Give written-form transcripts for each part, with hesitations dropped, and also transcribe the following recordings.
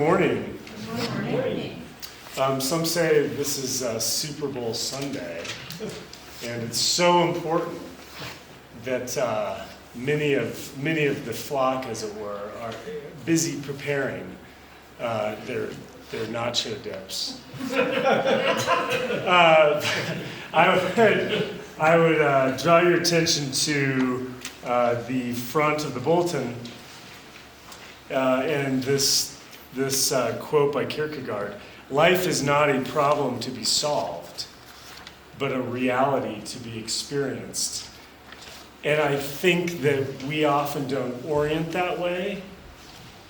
morning. Good morning. Some say this is Super Bowl Sunday, and it's so important that many of the flock, as it were, are busy preparing their nacho dips. I would draw your attention to the front of the bulletin and this quote by Kierkegaard: "Life is not a problem to be solved, but a reality to be experienced." And I think that we often don't orient that way.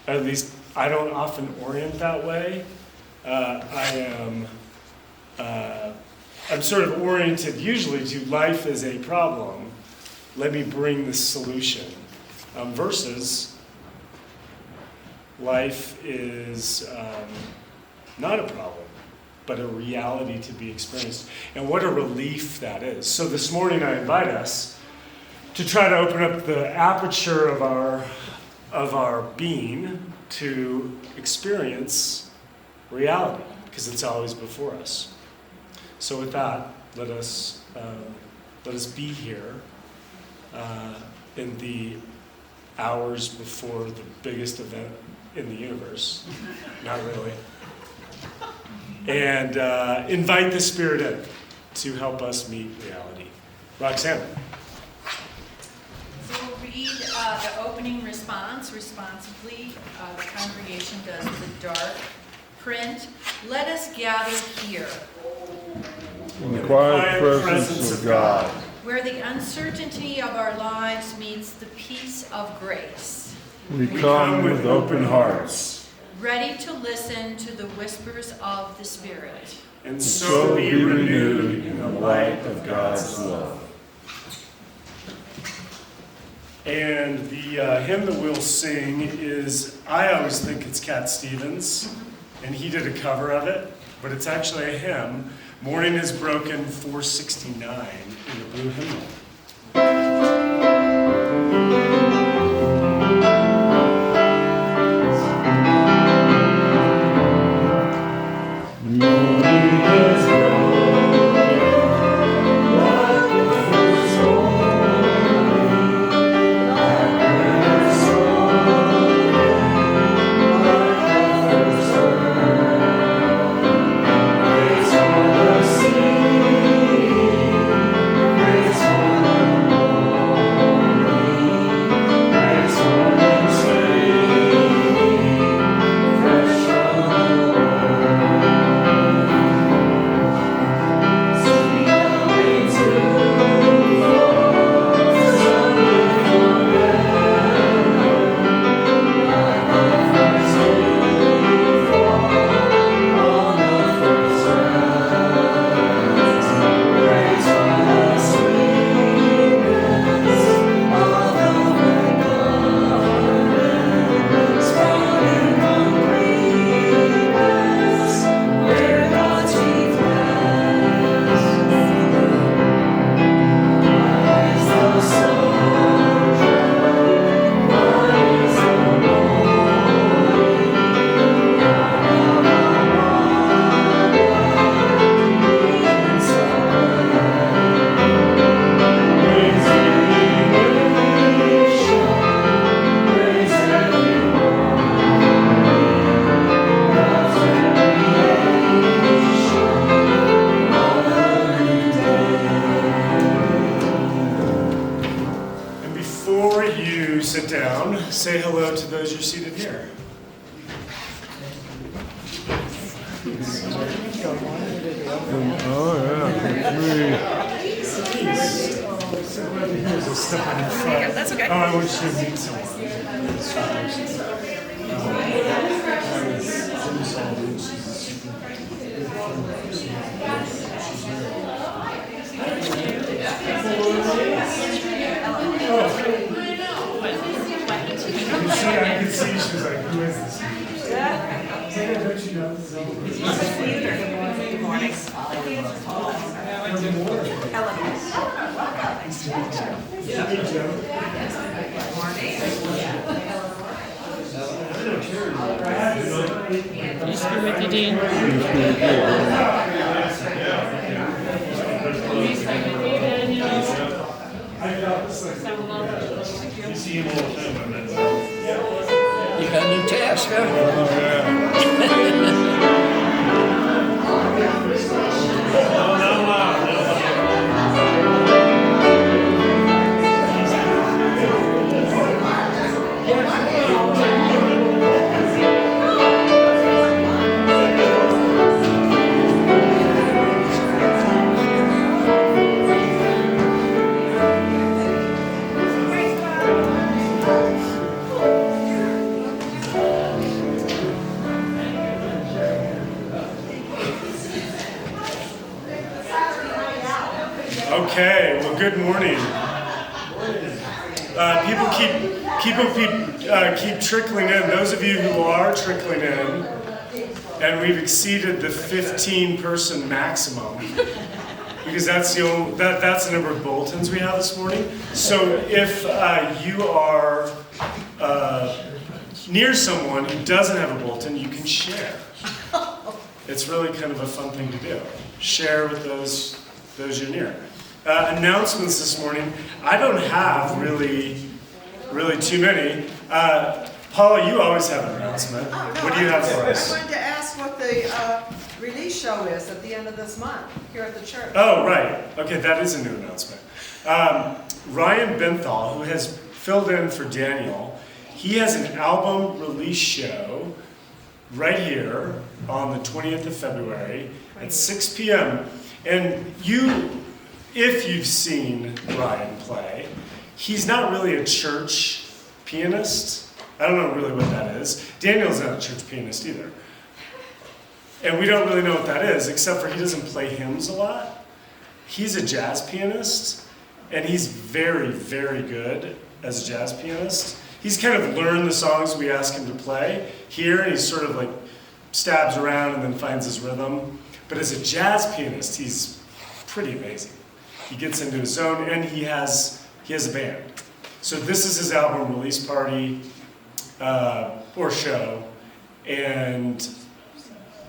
At least I don't often orient that way. I'm sort of oriented usually to life is a problem. Let me bring the solution. Versus life is not a problem, but a reality to be experienced. And what a relief that is. So this morning I invite us to try to open up the aperture of our being to experience reality, because it's always before us. So with that, let us be here in the hours before the biggest event in the universe. Not really. And invite the Spirit in to help us meet reality. Roxanne. So we'll read the opening response responsively. The congregation does the dark print. Let us gather here, in the quiet presence of God, where the uncertainty of our lives meets the peace of grace. we come with open hearts, ready to listen to the whispers of the Spirit. And so be renewed in the light of God's love. And the hymn that we'll sing is, I always think it's Cat Stevens, and he did a cover of it, but it's actually a hymn. Morning is Broken, 469 in the Blue Hymnal. Say hello to those you're seated here. oh Yeah, that's okay. Oh, I want you to meet someone. I could see, she was like, who is this? Don't you know this? Good morning. Ellen. Nice to meet you. Yeah. Good morning. Peace be with you, Dean. Peace be with you. Peace be with you, Daniel. Say hello. You got a new task, huh? Oh, yeah. Okay, well, good morning. People keep trickling in. Those of you who are trickling in, and we've exceeded the 15-person maximum, because that's the number of bulletins we have this morning. So if you are near someone who doesn't have a bulletin, you can share. It's really kind of a fun thing to do. Share with those you're near. Announcements this morning. I don't have really too many. Paula, you always have an announcement. Oh, no, What do you have for I us? wanted to ask what the release show is at the end of this month here at the church. Oh, right. Okay, that is a new announcement. Ryan Benthal, who has filled in for Daniel, he has an album release show right here on the 20th of February at 6 p.m. And if you've seen Ryan play, he's not really a church pianist. I don't know really what that is. Daniel's not a church pianist either. And we don't really know what that is, except for he doesn't play hymns a lot. He's a jazz pianist, and he's very, very good as a jazz pianist. He's kind of learned the songs we ask him to play here, and he's sort of like stabs around and then finds his rhythm. But as a jazz pianist, he's pretty amazing. He gets into his zone, and he has a band. So this is his album release party or show, and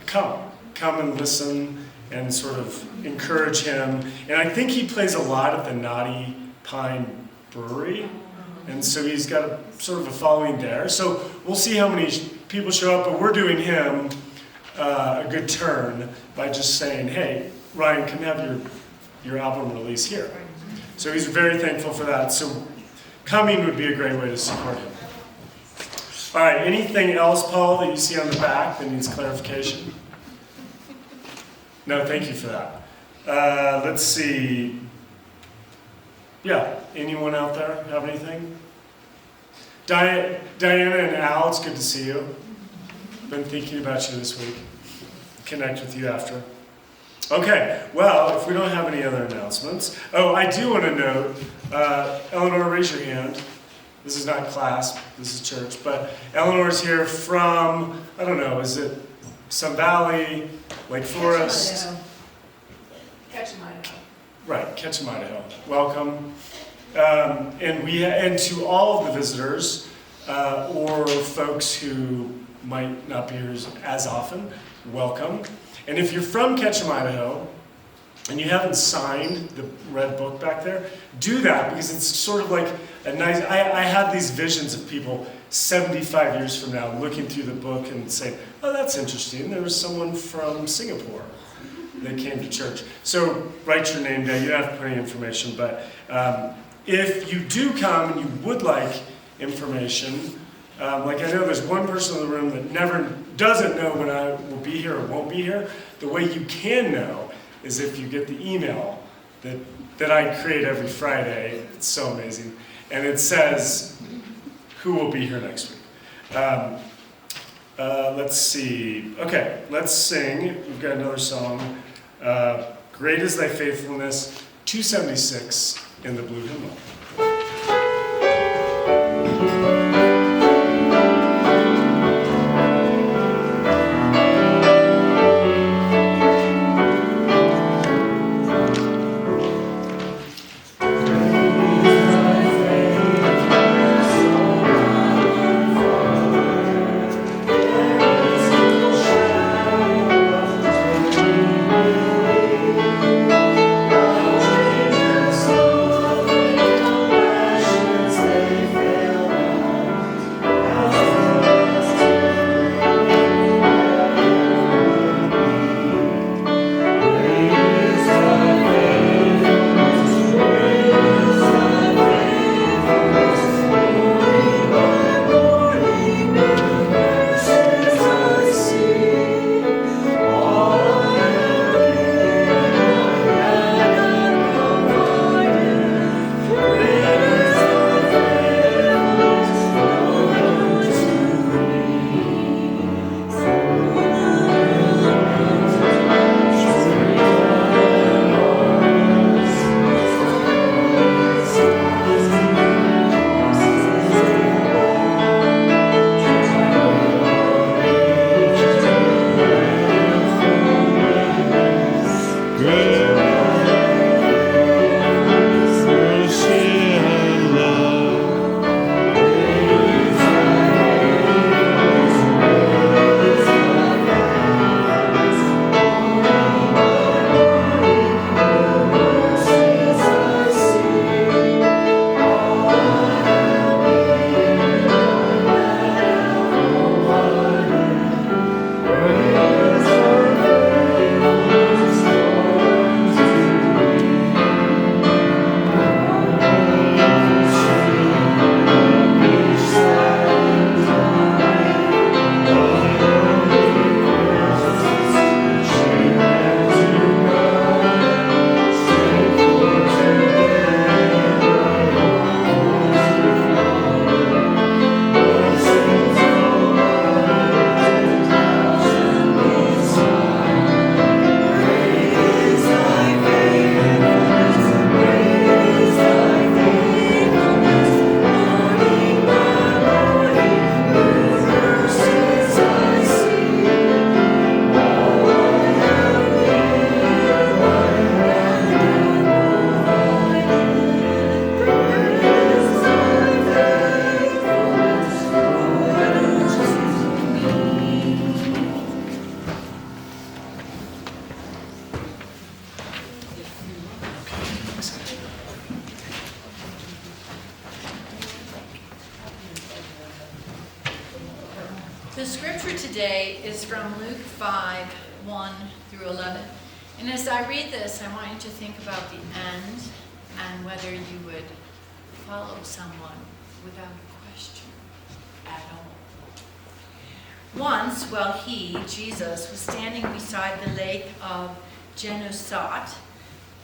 come and listen and sort of encourage him. And I think he plays a lot at the Naughty Pine Brewery, and so he's got a sort of a following there. So we'll see how many people show up, but we're doing him a good turn by just saying, hey, Ryan, come have your album release here. So he's very thankful for that. So coming would be a great way to support him. All right, anything else, Paul, that you see on the back that needs clarification? No, thank you for that. Let's see. Yeah, anyone out there have anything? Diana and Al, it's good to see you. Been thinking about you this week. Connect with you after. Okay, well, if we don't have any other announcements. Oh, I do want to note, Eleanor, raise your hand. This is not class, this is church, but Eleanor's here from, I don't know, is it Sun Valley, Lake Forest? Ketchum, Idaho. Right, Ketchum, Idaho. Welcome. And to all of the visitors, or folks who might not be here as often, welcome. And if you're from Ketchum, Idaho, and you haven't signed the red book back there, do that, because it's sort of like a nice, I have these visions of people 75 years from now looking through the book and saying, oh, that's interesting, there was someone from Singapore that came to church. So write your name down, you don't have to put any information, but if you do come and you would like information, like I know there's one person in the room that doesn't know when I will be here or won't be here. The way you can know is if you get the email that I create every Friday. It's so amazing. And it says who will be here next week. Let's see. Okay, let's sing. We've got another song. Great is Thy Faithfulness, 276 in the Blue Hymnal. The scripture today is from Luke 5, 1 through 11. And as I read this, I want you to think about the end and whether you would follow someone without a question at all. Once, while he, Jesus, was standing beside the lake of Gennesaret,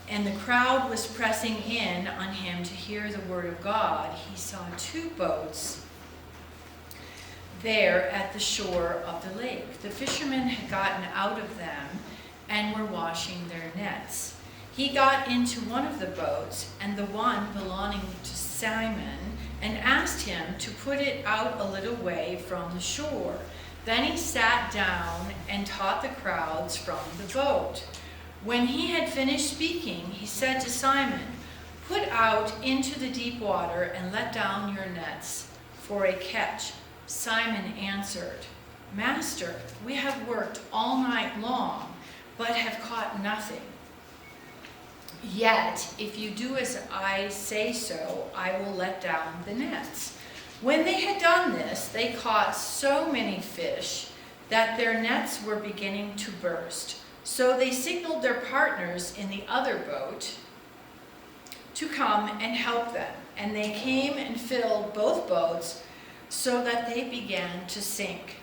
and the crowd was pressing in on him to hear the word of God, he saw two boats there at the shore of the lake. The fishermen had gotten out of them and were washing their nets. He got into one of the boats, and the one belonging to Simon, and asked him to put it out a little way from the shore. Then he sat down and taught the crowds from the boat. When he had finished speaking, he said to Simon, "Put out into the deep water and let down your nets for a catch." Simon answered, "Master, we have worked all night long, but have caught nothing. Yet, if you do as I say so, I will let down the nets." When they had done this, they caught so many fish that their nets were beginning to burst. So they signaled their partners in the other boat to come and help them. And they came and filled both boats so that they began to sink.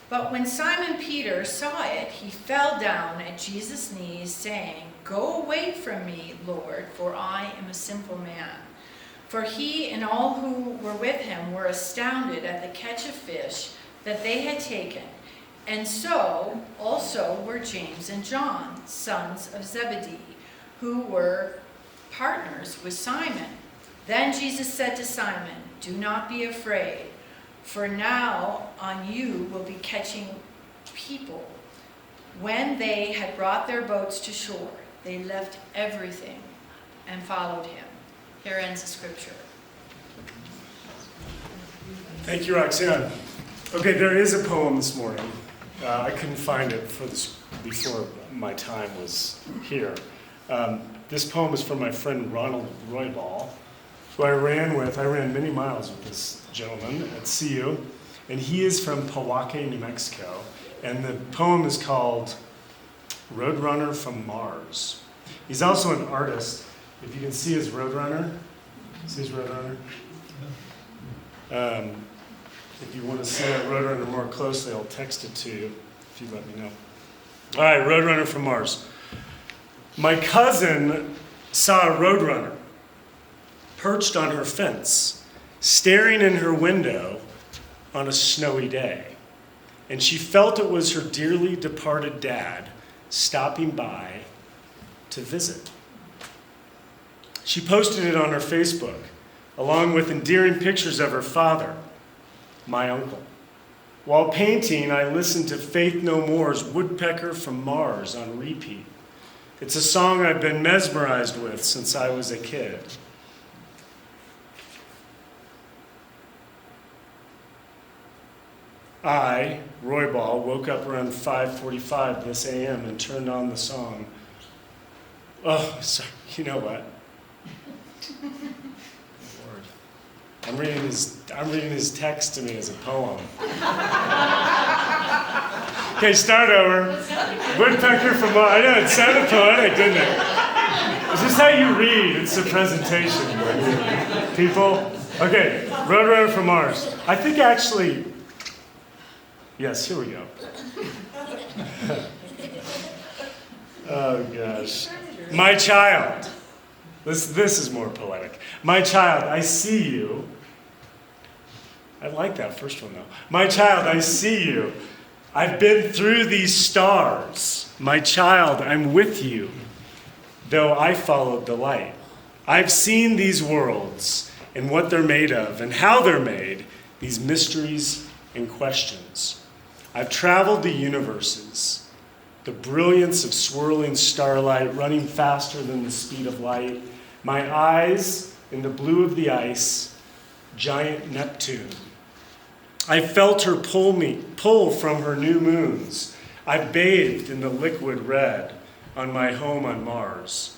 But when Simon Peter saw it, he fell down at Jesus' knees, saying, "Go away from me, Lord, for I am a sinful man." For he and all who were with him were astounded at the catch of fish that they had taken. And so also were James and John, sons of Zebedee, who were partners with Simon. Then Jesus said to Simon, "Do not be afraid, for now on you will be catching people." When they had brought their boats to shore, they left everything and followed him. Here ends the scripture. Thank you, Roxanne. Okay, there is a poem this morning. I couldn't find it before my time was here. This poem is from my friend Ronald Roybal, who I ran many miles with this gentleman at CU, and he is from Pewaukee, New Mexico, and the poem is called Roadrunner from Mars. He's also an artist. If you can see his Roadrunner, if you want to see that Roadrunner more closely, I'll text it to you if you let me know. All right, Roadrunner from Mars. My cousin saw a Roadrunner perched on her fence, staring in her window on a snowy day. And she felt it was her dearly departed dad stopping by to visit. She posted it on her Facebook, along with endearing pictures of her father, my uncle. While painting, I listened to Faith No More's Woodpecker from Mars on repeat. It's a song I've been mesmerized with since I was a kid. I, Roybal, woke up around 5:45 this a.m. and turned on the song. Oh, sorry, you know what? Lord. I'm reading his text to me as a poem. Okay, start over. Woodpecker from Mars. I know, it sounded poetic, didn't it? Is this how you read? It's a presentation, people. Okay, Roadrunner from Mars. I think actually, yes, here we go. Oh gosh. My child. This is more poetic. My child, I see you. I like that first one though. My child, I see you. I've been through these stars. My child, I'm with you, though I followed the light. I've seen these worlds and what they're made of and how they're made, these mysteries and questions. I've traveled the universes, the brilliance of swirling starlight running faster than the speed of light. My eyes in the blue of the ice, giant Neptune. I felt her pull from her new moons. I've bathed in the liquid red on my home on Mars.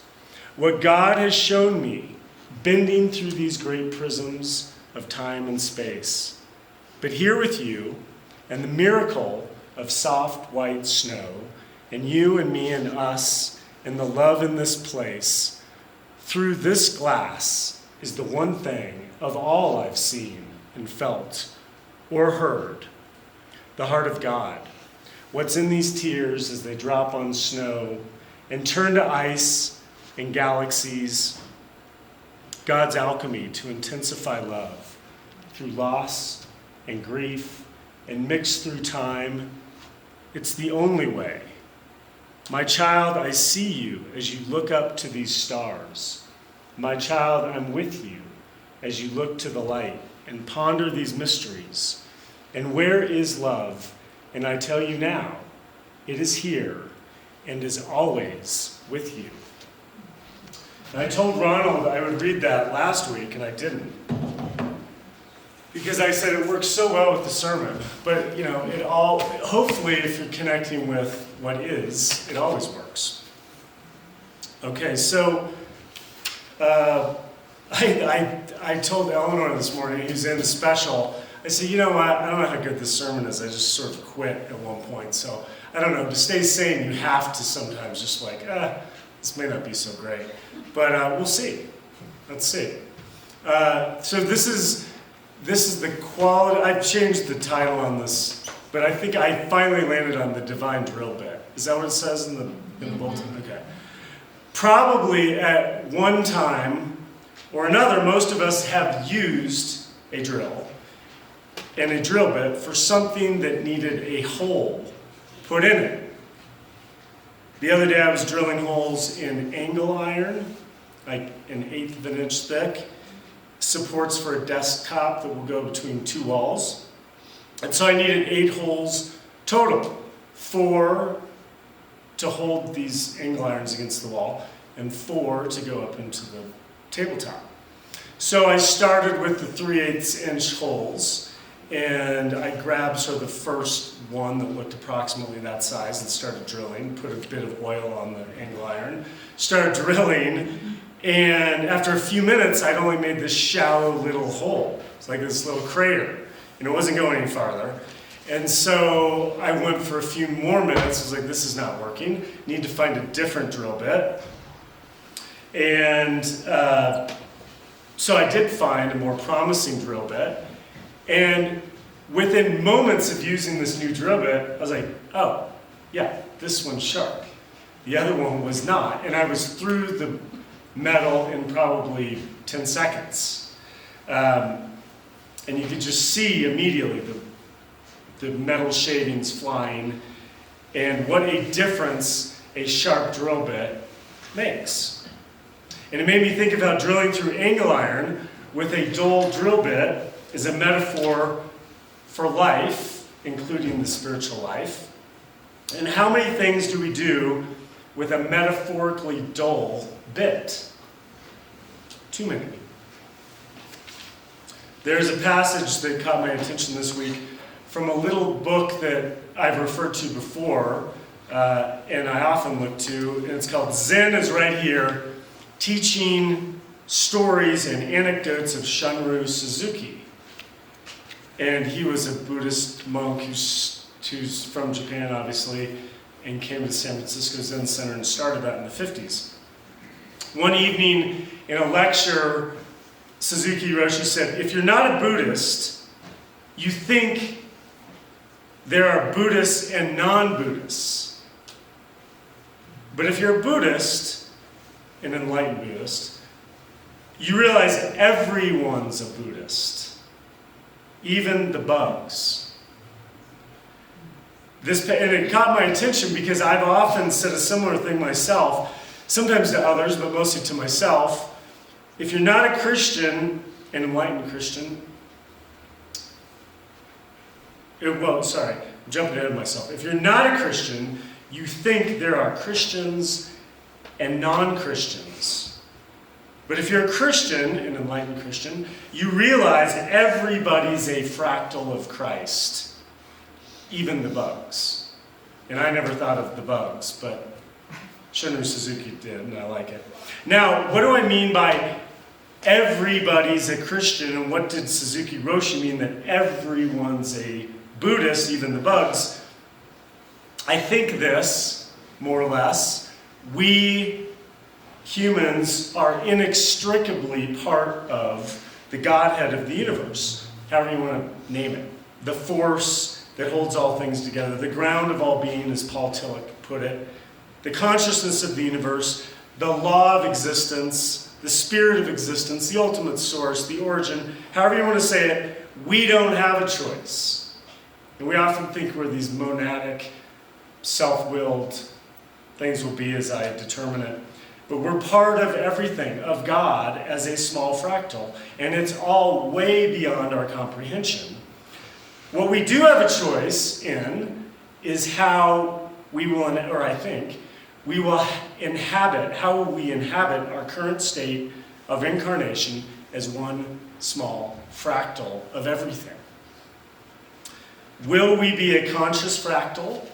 What God has shown me, bending through these great prisms of time and space. But here with you, and the miracle of soft white snow, and you and me and us, and the love in this place, through this glass is the one thing of all I've seen and felt or heard, the heart of God. What's in these tears as they drop on snow and turn to ice and galaxies, God's alchemy to intensify love through loss and grief and mixed through time. It's the only way. My child, I see you as you look up to these stars. My child, I'm with you as you look to the light and ponder these mysteries. And where is love? And I tell you now, it is here and is always with you. And I told Ronald I would read that last week, and I didn't. Because I said it works so well with the sermon. But, hopefully if you're connecting with what is, it always works. Okay, so I told Eleanor this morning, who's in the special, I said, you know what, I don't know how good this sermon is. I just sort of quit at one point. So, I don't know, to stay sane, you have to sometimes just this may not be so great. But we'll see. Let's see. So this is the quality. I've changed the title on this, but I think I finally landed on the divine drill bit. Is that what it says in the bulletin? Okay. Probably at one time or another, most of us have used a drill and a drill bit for something that needed a hole put in it. The other day I was drilling holes in angle iron, like an 1/8 of an inch thick, supports for a desktop that will go between two walls. And so I needed 8 holes total, 4 to hold these angle irons against the wall, and 4 to go up into the tabletop. So I started with the 3/8 inch holes, and I grabbed sort of the first one that looked approximately that size and started drilling, put a bit of oil on the angle iron, started drilling, and after a few minutes, I'd only made this shallow little hole. It's like this little crater, and it wasn't going any farther. And so I went for a few more minutes. I was like, this is not working. Need to find a different drill bit. And so I did find a more promising drill bit. And within moments of using this new drill bit, I was like, oh, yeah, this one's sharp. The other one was not. And I was through the metal in probably 10 seconds. And you could just see immediately the metal shavings flying and what a difference a sharp drill bit makes. And it made me think of how drilling through angle iron with a dull drill bit is a metaphor for life, including the spiritual life. And how many things do we do with a metaphorically dull bit? Too many. There's a passage that caught my attention this week from a little book that I've referred to before, and I often look to, and it's called Zen is Right Here, Teaching Stories and Anecdotes of Shunryu Suzuki. And he was a Buddhist monk who's from Japan, obviously, and came to San Francisco Zen Center and started that in the 50s. One evening in a lecture, Suzuki Roshi said, if you're not a Buddhist, you think there are Buddhists and non-Buddhists. But if you're a Buddhist, an enlightened Buddhist, you realize everyone's a Buddhist. Even the bugs. And it caught my attention because I've often said a similar thing myself, sometimes to others, but mostly to myself. If you're not a Christian, an enlightened Christian, I'm jumping ahead of myself. If you're not a Christian, you think there are Christians and non-Christians. But if you're a Christian, an enlightened Christian, you realize that everybody's a fractal of Christ, even the bugs. And I never thought of the bugs, but Shunryu Suzuki did, and I like it. Now, what do I mean by everybody's a Christian, and what did Suzuki Roshi mean that everyone's a Buddhists, even the bugs, I think this, more or less, we humans are inextricably part of the Godhead of the universe, however you want to name it. The force that holds all things together, the ground of all being, as Paul Tillich put it, the consciousness of the universe, the law of existence, the spirit of existence, the ultimate source, the origin, however you want to say it, we don't have a choice. And we often think we're these monadic, self-willed things will be as I determine it. But we're part of everything, of God as a small fractal. And it's all way beyond our comprehension. What we do have a choice in is how we will, or I think, we will inhabit, how will we inhabit our current state of incarnation as one small fractal of everything. Will we be a conscious fractal,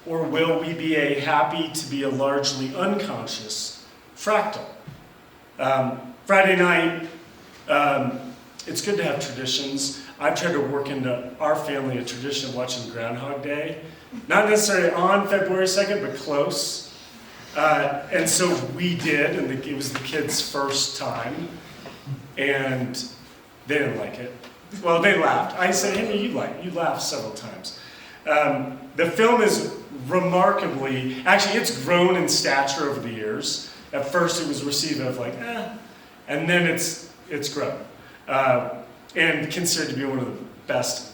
or will we be a happy to be a largely unconscious fractal? Friday night, it's good to have traditions. I've tried to work into our family a tradition of watching Groundhog Day. Not necessarily on February 2nd, but close. And so we did, and it was the kids' first time, and they didn't like it. Well, they laughed. I said, Henry, you laughed several times. The film is remarkably, actually it's grown in stature over the years. At first it was received as like, and then it's grown. And considered to be one of the best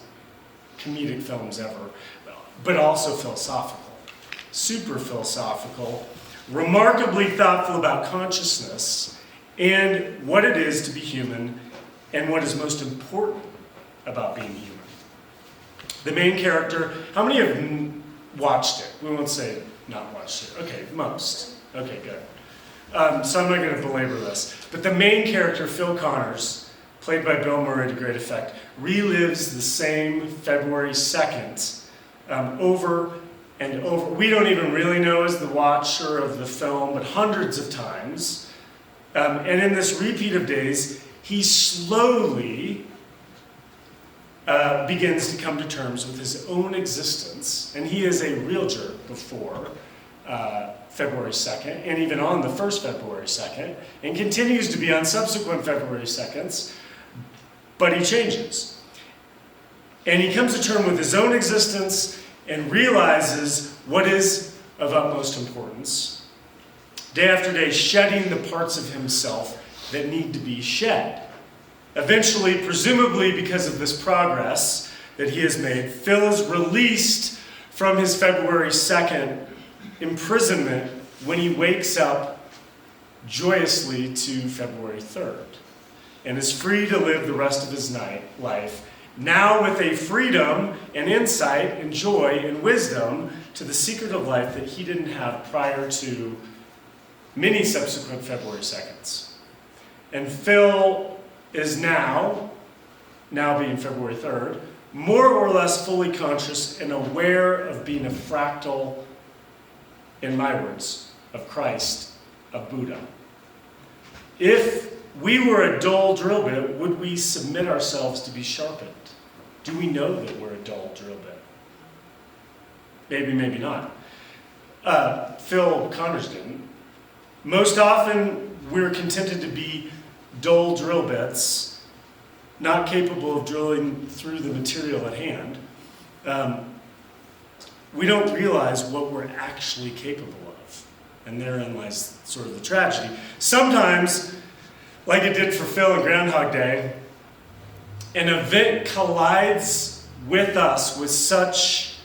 comedic films ever, but also philosophical. Super philosophical, remarkably thoughtful about consciousness and what it is to be human and what is most important about being human. The main character, how many have watched it? We won't say not watched it. Okay, most. Okay, good. So I'm not going to belabor this. But the main character, Phil Connors, played by Bill Murray to great effect, relives the same February 2nd over and over. We don't even really know as the watcher of the film, but hundreds of times. And in this repeat of days, he slowly begins to come to terms with his own existence. And he is a real jerk before February 2nd, and even on the first February 2nd, and continues to be on subsequent February 2nds, but he changes. And he comes to terms with his own existence and realizes what is of utmost importance, day after day shedding the parts of himself that need to be shed. Eventually, presumably because of this progress that he has made, Phil is released from his February 2nd imprisonment when he wakes up joyously to February 3rd and is free to live the rest of his life, now with a freedom and insight and joy and wisdom to the secret of life that he didn't have prior to many subsequent February 2nds. And Phil is now being February 3rd, more or less fully conscious and aware of being a fractal, in my words, of Christ, of Buddha. If we were a dull drill bit, would we submit ourselves to be sharpened? Do we know that we're a dull drill bit? Maybe, maybe not. Phil Connors didn't. Most often, we're contented to be dull drill bits, not capable of drilling through the material at hand. We don't realize what we're actually capable of. And therein lies sort of the tragedy. Sometimes, like it did for Phil in Groundhog Day, an event collides with us with such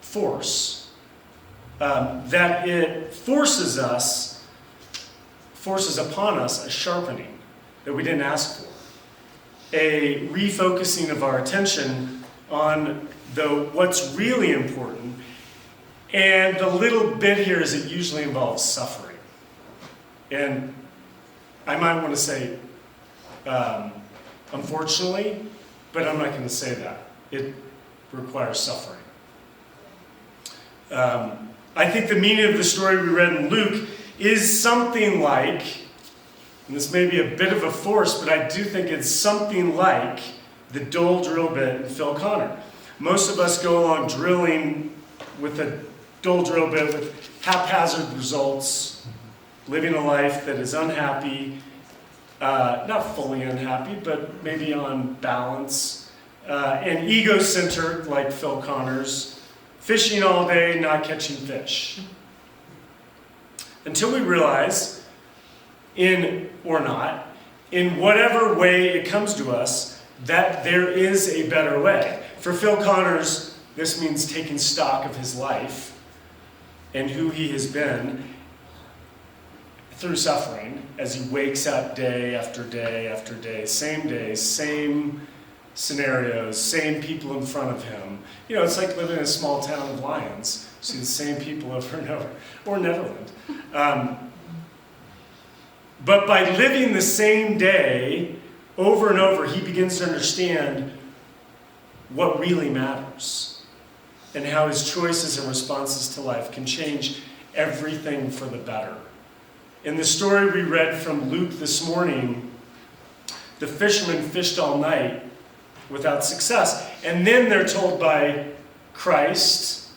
force that it forces upon us a sharpening that we didn't ask for, a refocusing of our attention on what's really important. And the little bit here is it usually involves suffering. And I might want to say, unfortunately, but I'm not going to say that. It requires suffering. I think the meaning of the story we read in Luke is something like, and this may be a bit of a force, but I do think it's something like the dull drill bit and Phil Connor. Most of us go along drilling with a dull drill bit with haphazard results, living a life that is unhappy, not fully unhappy, but maybe on balance, and ego-centered like Phil Connor's, fishing all day, not catching fish. Until we realize, in or not, in whatever way it comes to us, that there is a better way. For Phil Connors, this means taking stock of his life and who he has been through suffering as he wakes up day after day after day, same days, same scenarios, same people in front of him. You know, it's like living in a small town of lions. See the same people over and over, or Nederland. But by living the same day over and over, he begins to understand what really matters and how his choices and responses to life can change everything for the better. In the story we read from Luke this morning, the fishermen fished all night without success. And then they're told by Christ,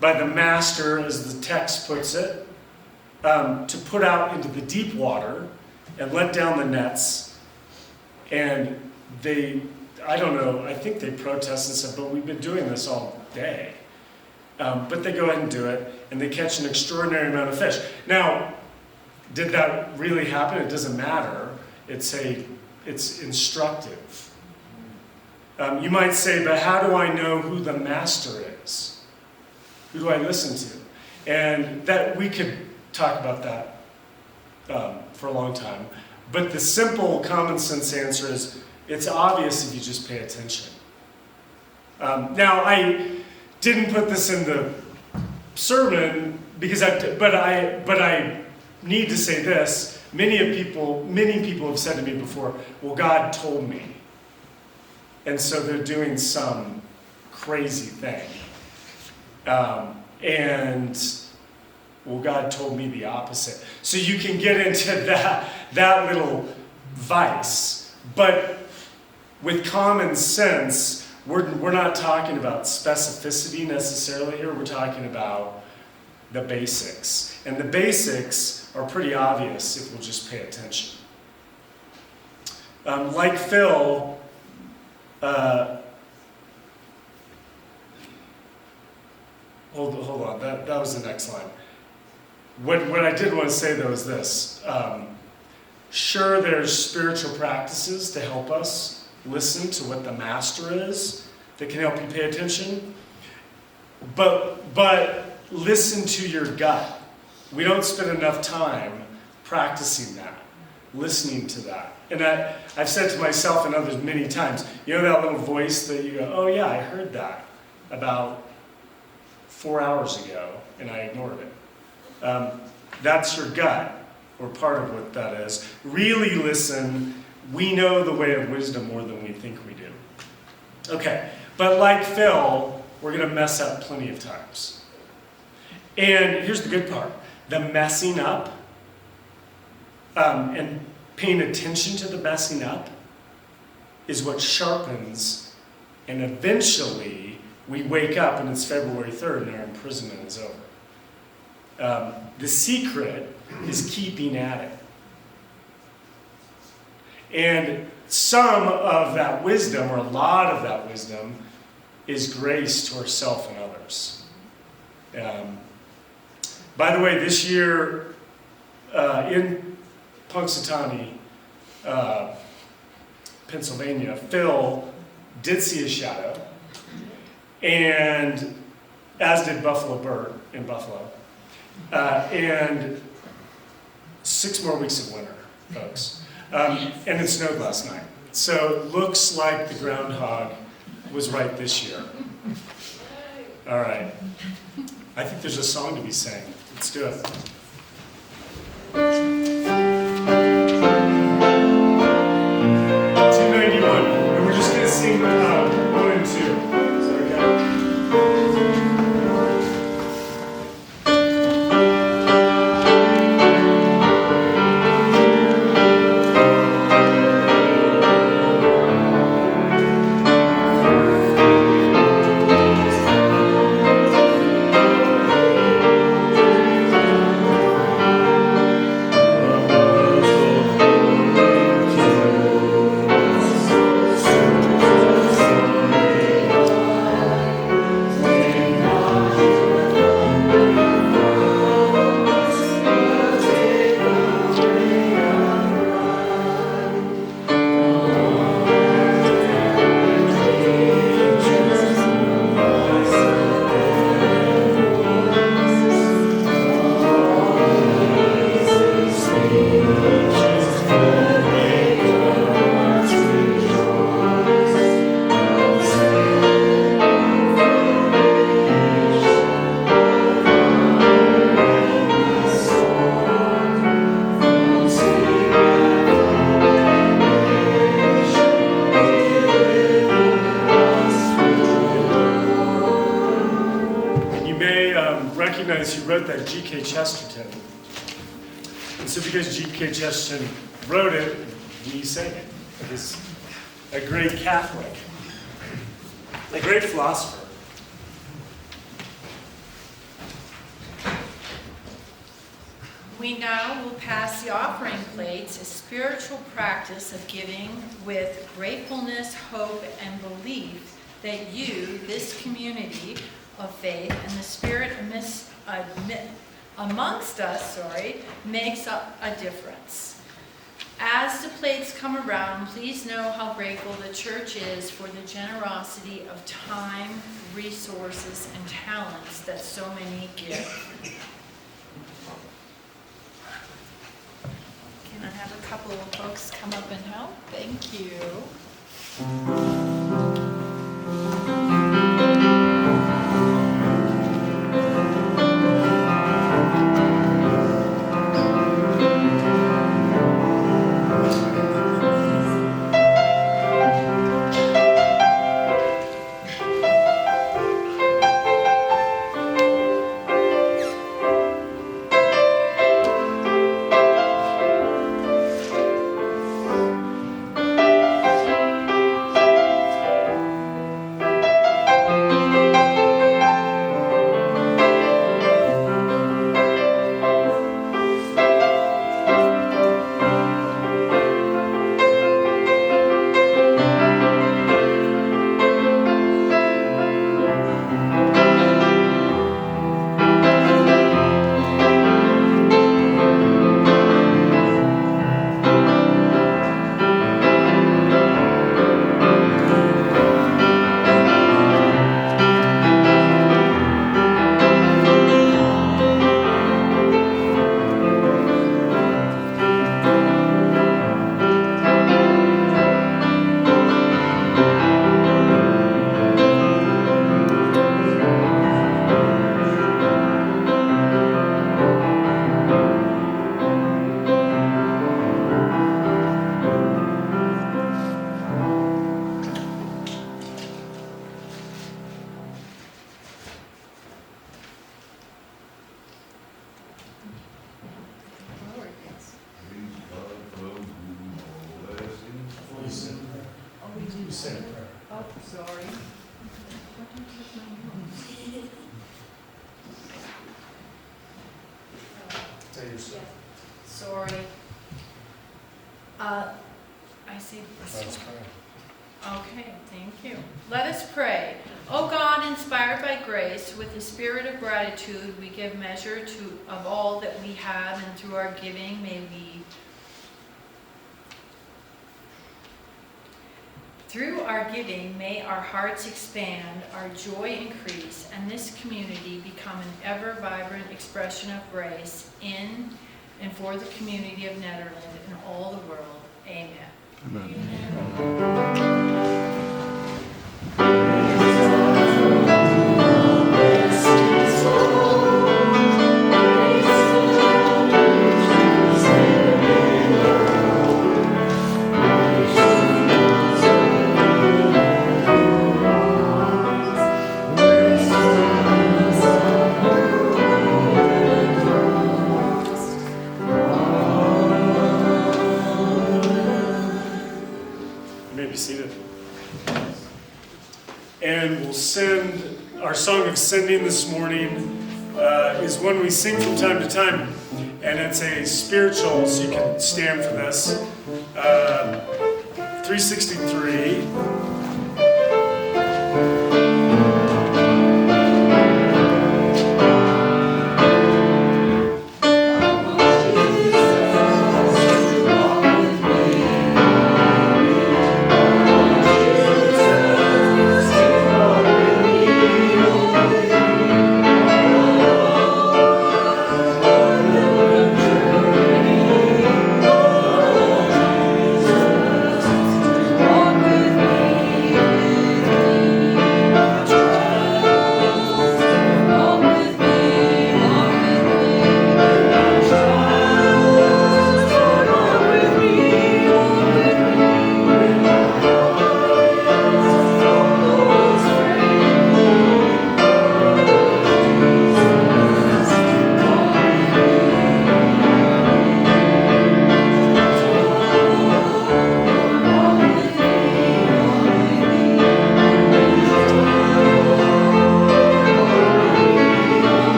by the Master, as the text puts it, to put out into the deep water and let down the nets. And they, I don't know, I think they protested and said, but we've been doing this all day. But they go ahead and do it, and they catch an extraordinary amount of fish. Now, did that really happen? It doesn't matter. It's instructive. You might say, but how do I know who the Master is? Who do I listen to? And that we could talk about that for a long time. But the simple common sense answer is, it's obvious if you just pay attention. Now, I didn't put this in the sermon because but I need to say this. Many people have said to me before, well, God told me. And so they're doing some crazy thing. And, well, God told me the opposite. So you can get into that little vice. But with common sense, we're not talking about specificity necessarily here. We're talking about the basics. And the basics are pretty obvious if we'll just pay attention. Like Phil, hold on, that was the next line. What I did want to say though is this. Sure, there's spiritual practices to help us listen to what the Master is that can help you pay attention. But listen to your gut. We don't spend enough time practicing that, listening to that. And I've said to myself and others many times, you know that little voice that you go, oh yeah, I heard that about 4 hours ago, and I ignored it. That's your gut, or part of what that is. Really listen. We know the way of wisdom more than we think we do. Okay, but like Phil, we're going to mess up plenty of times. And here's the good part. The messing up, and paying attention to the messing up, is what sharpens, and eventually we wake up and it's February 3rd and our imprisonment is over. The secret is keeping at it. And some of that wisdom, or a lot of that wisdom, is grace to ourselves and others. By the way, this year in Punxsutawney, Pennsylvania, Phil did see a shadow, and as did Buffalo Burt in Buffalo. And 6 more weeks of winter, folks. And it snowed last night. So it looks like the groundhog was right this year. All right. I think there's a song to be sang. Let's do it. 291. And we're just going to sing 1 and 2. Is that okay? guys who wrote that, G.K. Chesterton. And so because G.K. Chesterton wrote it, he sang it. He's a great Catholic, a great philosopher. We now will pass the offering plates, a spiritual practice of giving with gratefulness, hope, and belief that you, this community of faith, and the Spirit amongst us, makes up a difference. As the plates come around, please know how grateful the church is for the generosity of time, resources, and talents that so many give. Can I have a couple of folks come up and help? Thank you. Oh, sorry. Sorry. I see. Okay, thank you. Let us pray. O God, inspired by grace, with the spirit of gratitude, we give measure of all that we have, and through our giving may our hearts expand, our joy increase, and this community become an ever vibrant expression of grace in and for the community of Nederland and all the world. Amen. Amen. And we'll send, our song of sending this morning is one we sing from time to time, and it's a spiritual, so you can stand for this. 363. Walk with me.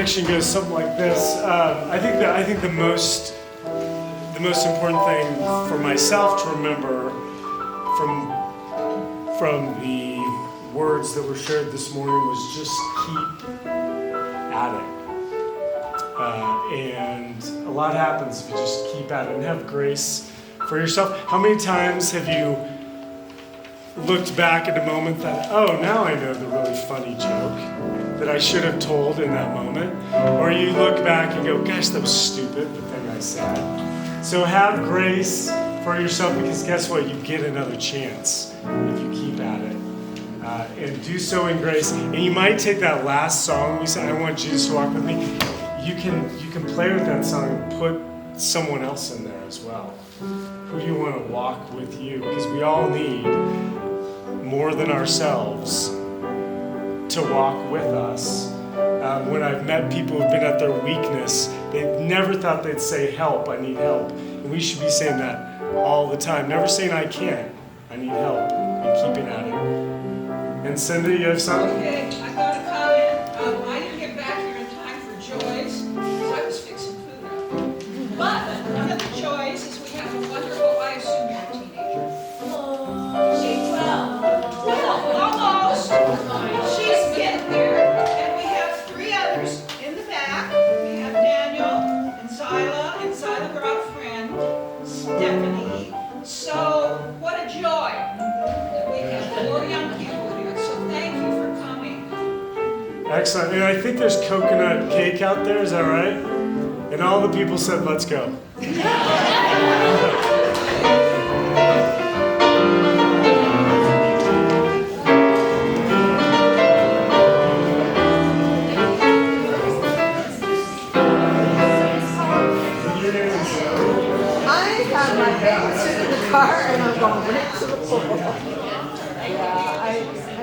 reflection goes something like this. I think the most important thing for myself to remember from the words that were shared this morning was just keep at it. And a lot happens if you just keep at it and have grace for yourself. How many times have you looked back at a moment that, oh, now I know the really funny joke that I should have told in that moment? Or you look back and go, gosh, that was stupid, the thing I said. So have grace for yourself, because guess what? You get another chance if you keep at it. And do so in grace. And you might take that last song we said, I want Jesus to walk with me. You can play with that song and put someone else in there as well. Who do you want to walk with you? Because we all need more than ourselves to walk with us. When I've met people who've been at their weakness, they've never thought they'd say, help, I need help. And we should be saying that all the time. Never saying I can't, I need help, and keeping at it. And Cindy, you have something? Okay, I got a comment. I didn't get back here in time for Joy's, because I was fixing food up. But one of the joys is we have a wonderful, I assume you're a teenager. She's 12. Well, almost. She's getting there. And we have 3 others in the back. We have Daniel and Zyla brought a friend, Stephanie. So, what a joy that we have 4 young people here. So thank you for coming. Excellent. And I think there's coconut cake out there, is that right? And all the people said, let's go. I got my bathing suit in the car and I'm going right to the pool. Yeah,